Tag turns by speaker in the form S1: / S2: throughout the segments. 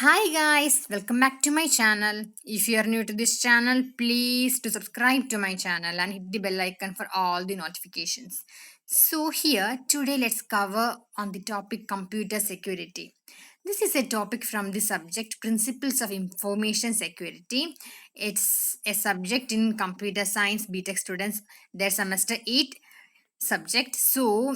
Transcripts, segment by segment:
S1: Hi guys, welcome back to my channel. If you are new to this channel, please to subscribe to my channel and hit the bell icon for all the notifications. So here today let's cover on the topic computer security. This is a topic from the subject Principles of Information Security. It's a subject in computer science BTech students their semester 8 subject. So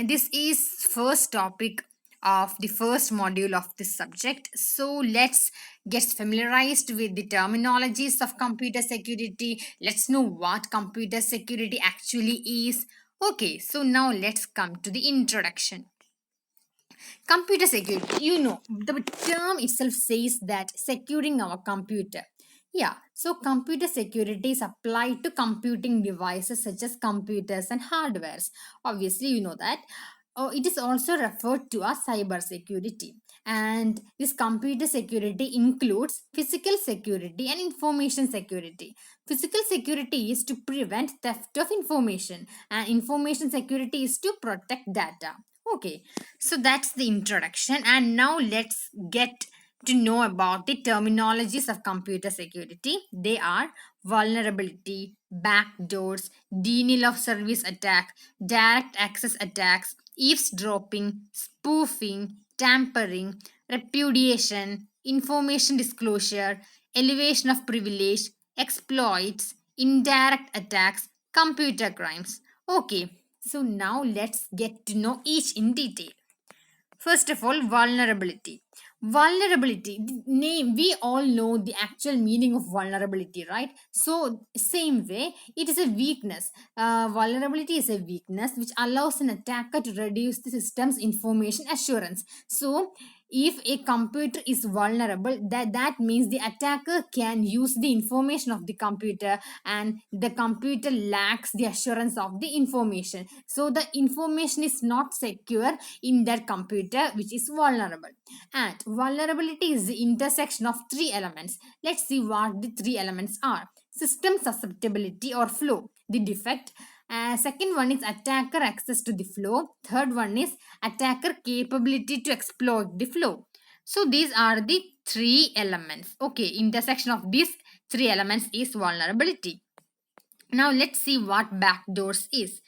S1: this is first topic of the first module of this subject. So let's get familiarized with the terminologies of computer security. Let's know what computer security actually is. Okay, so now let's come to the introduction. Computer security, the term itself says that securing our computer. Yeah, so computer security is applied to computing devices such as computers and hardwares. Obviously, you know that. It is also referred to as cyber security. And this computer security includes physical security and information security. Physical security is to prevent theft of information, and information security is to protect data. Okay, so that's the introduction, and now let's get to know about the terminologies of computer security. They are vulnerability, backdoors, denial of service attack, direct access attacks, eavesdropping, spoofing, tampering, repudiation, information disclosure, elevation of privilege, exploits, indirect attacks, computer crimes. Okay, so now let's get to know each in detail. First of all, vulnerability. Vulnerability, the name, we all know the actual meaning of vulnerability, right? So, same way, it is a weakness. Vulnerability is a weakness which allows an attacker to reduce the system's information assurance. So, if a computer is vulnerable, that means the attacker can use the information of the computer, and the computer lacks the assurance of the information. So, the information is not secure in that computer, which is vulnerable. And vulnerability is the intersection of three elements. Let's see what the three elements are. System susceptibility or flow, the defect. Second one is attacker access to the flow. Third one is attacker capability to exploit the flow. So these are the three elements. Okay, intersection of these three elements is vulnerability. Now let's see what backdoors is.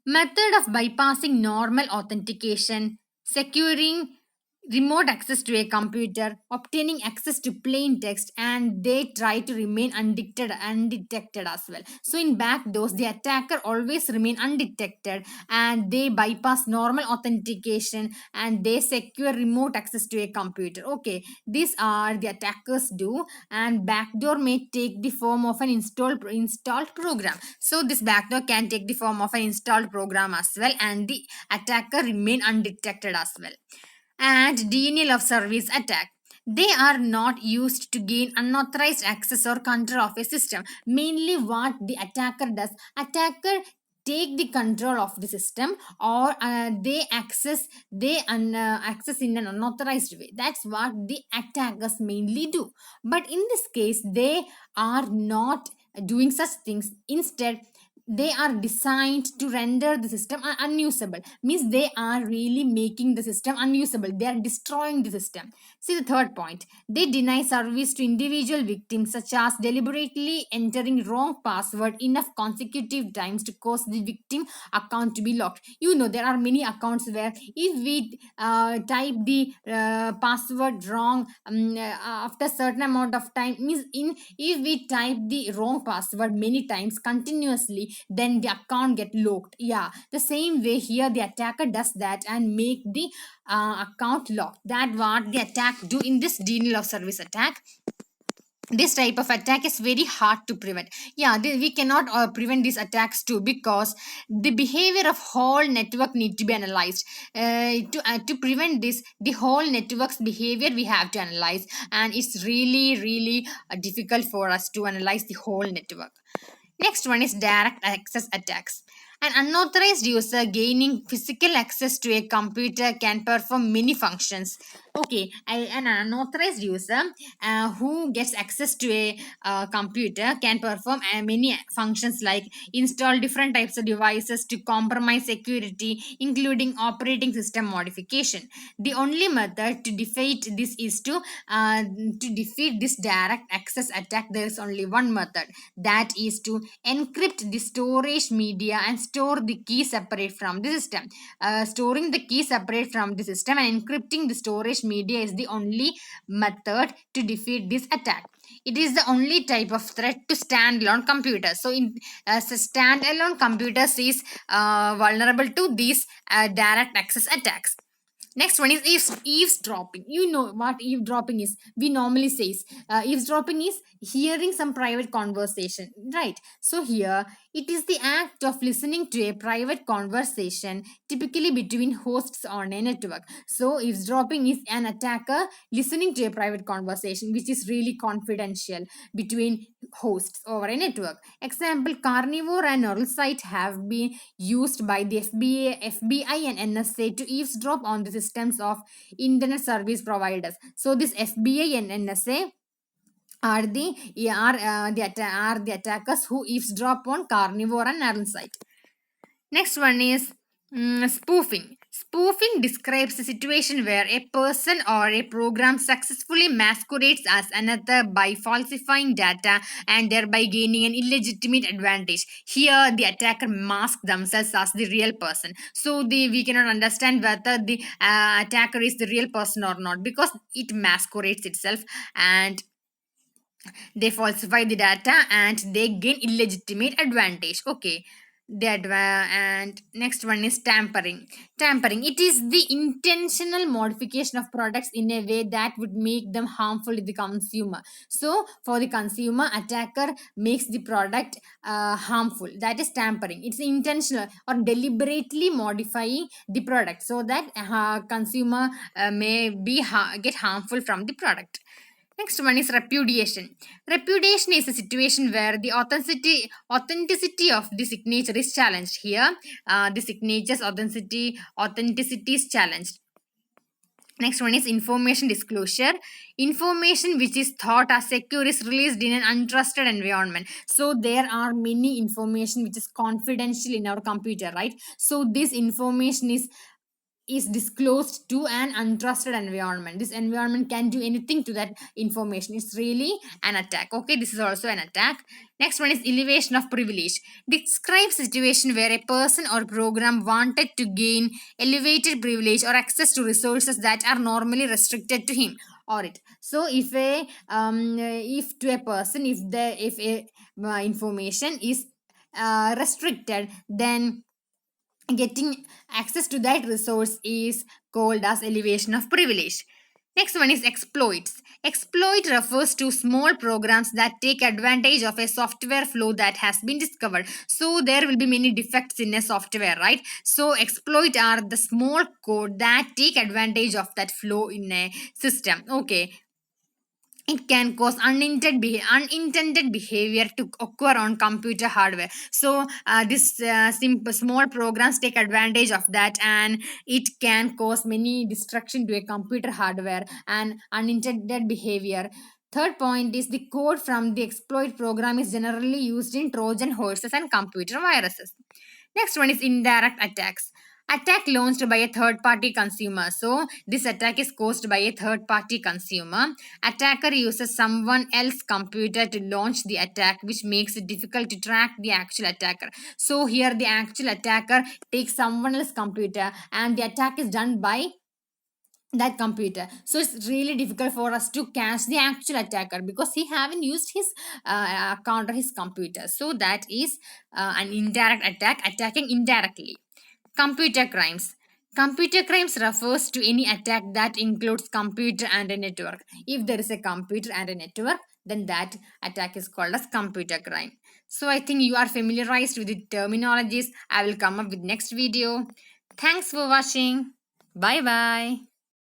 S1: Method of bypassing normal authentication, securing remote access to a computer, obtaining access to plain text, and they try to remain undetected as well. So in backdoors, the attacker always remain undetected, and they bypass normal authentication, and they secure remote access to a computer. Okay, these are the attackers do, and backdoor may take the form of an installed program. So this backdoor can take the form of an installed program as well, and the attacker remain undetected as well. And denial of service attack, they are not used to gain unauthorized access or control of a system. Mainly what the attacker does, attacker take the control of the system, or access in an unauthorized way. That's what the attackers mainly do. But in this case, they are not doing such things. Instead, they are designed to render the system unusable. Means they are really making the system unusable, they are destroying the system. See the third point, they deny service to individual victims, such as deliberately entering wrong password enough consecutive times to cause the victim account to be locked. There are many accounts where if we type the password wrong, after certain amount of time, means in if we type the wrong password many times continuously, then the account get locked. Yeah, the same way here the attacker does that and make the account locked. That what the attack do in this denial of service attack. This type of attack is very hard to prevent. Yeah, we cannot prevent these attacks too, because the behavior of whole network need to be analyzed. To prevent this, the whole network's behavior we have to analyze, and it's really difficult for us to analyze the whole network. Next one is direct access attacks. An unauthorized user gaining physical access to a computer can perform many functions. Okay, an unauthorized user who gets access to a computer can perform many functions like install different types of devices to compromise security, including operating system modification. The only method to defeat this is to defeat this direct access attack. There is only one method, that is to encrypt the storage media and store the key separate from the system. Storing the key separate from the system and encrypting the storage media is the only method to defeat this attack. It is the only type of threat to standalone computers. So, in standalone computers is vulnerable to these direct access attacks. Next one is eavesdropping. You know what eavesdropping is. We normally says eavesdropping is hearing some private conversation, right? So here it is the act of listening to a private conversation, typically between hosts on a network. So eavesdropping is an attacker listening to a private conversation which is really confidential between hosts over a network. Example: Carnivore and Site have been used by the FBI and NSA to eavesdrop on the systems of internet service providers. So this FBI and NSA are the attackers who eavesdrop on Carnivore and Site. Next one is spoofing. Spoofing describes a situation where a person or a program successfully masquerades as another by falsifying data and thereby gaining an illegitimate advantage. Here, the attacker masks themselves as the real person. So, we cannot understand whether the attacker is the real person or not because it masquerades itself, and they falsify the data and they gain illegitimate advantage. Okay, and next one is tampering. It is the intentional modification of products in a way that would make them harmful to the consumer. So for the consumer, attacker makes the product harmful. That is tampering. It's intentional or deliberately modifying the product so that consumer may get harmful from the product. Next one is repudiation. Repudiation is a situation where the authenticity of the signature is challenged. Here, the signature's authenticity is challenged. Next one is information disclosure. Information which is thought as secure is released in an untrusted environment. So there are many information which is confidential in our computer, right? So this information is disclosed to an untrusted environment. This environment can do anything to that information. It's really an attack. Okay, this is also an attack. Next one is elevation of privilege. Describes situation where a person or program wanted to gain elevated privilege or access to resources that are normally restricted to him or it. So if to a person, if a information is restricted, then getting access to that resource is called as elevation of privilege. Next one is exploits. Exploit refers to small programs that take advantage of a software flow that has been discovered. So there will be many defects in a software, right? So exploit are the small code that take advantage of that flow in a system. Okay, it can cause unintended behavior to occur on computer hardware. So this simple small programs take advantage of that, and it can cause many destruction to a computer hardware and unintended behavior. Third point is the code from the exploit program is generally used in Trojan horses and computer viruses. Next one is indirect attacks. Attack launched by a third party consumer. So this attack is caused by a third party consumer. Attacker uses someone else's computer to launch the attack, which makes it difficult to track the actual attacker. So here the actual attacker takes someone else's computer and the attack is done by that computer. So it's really difficult for us to catch the actual attacker because he haven't used his account or his computer. So that is an indirect attack, attacking indirectly. Computer crimes. Computer crimes refers to any attack that includes computer and a network. If there is a computer and a network, then that attack is called as computer crime. So I think you are familiarized with the terminologies. I will come up with next video. Thanks for watching. Bye bye.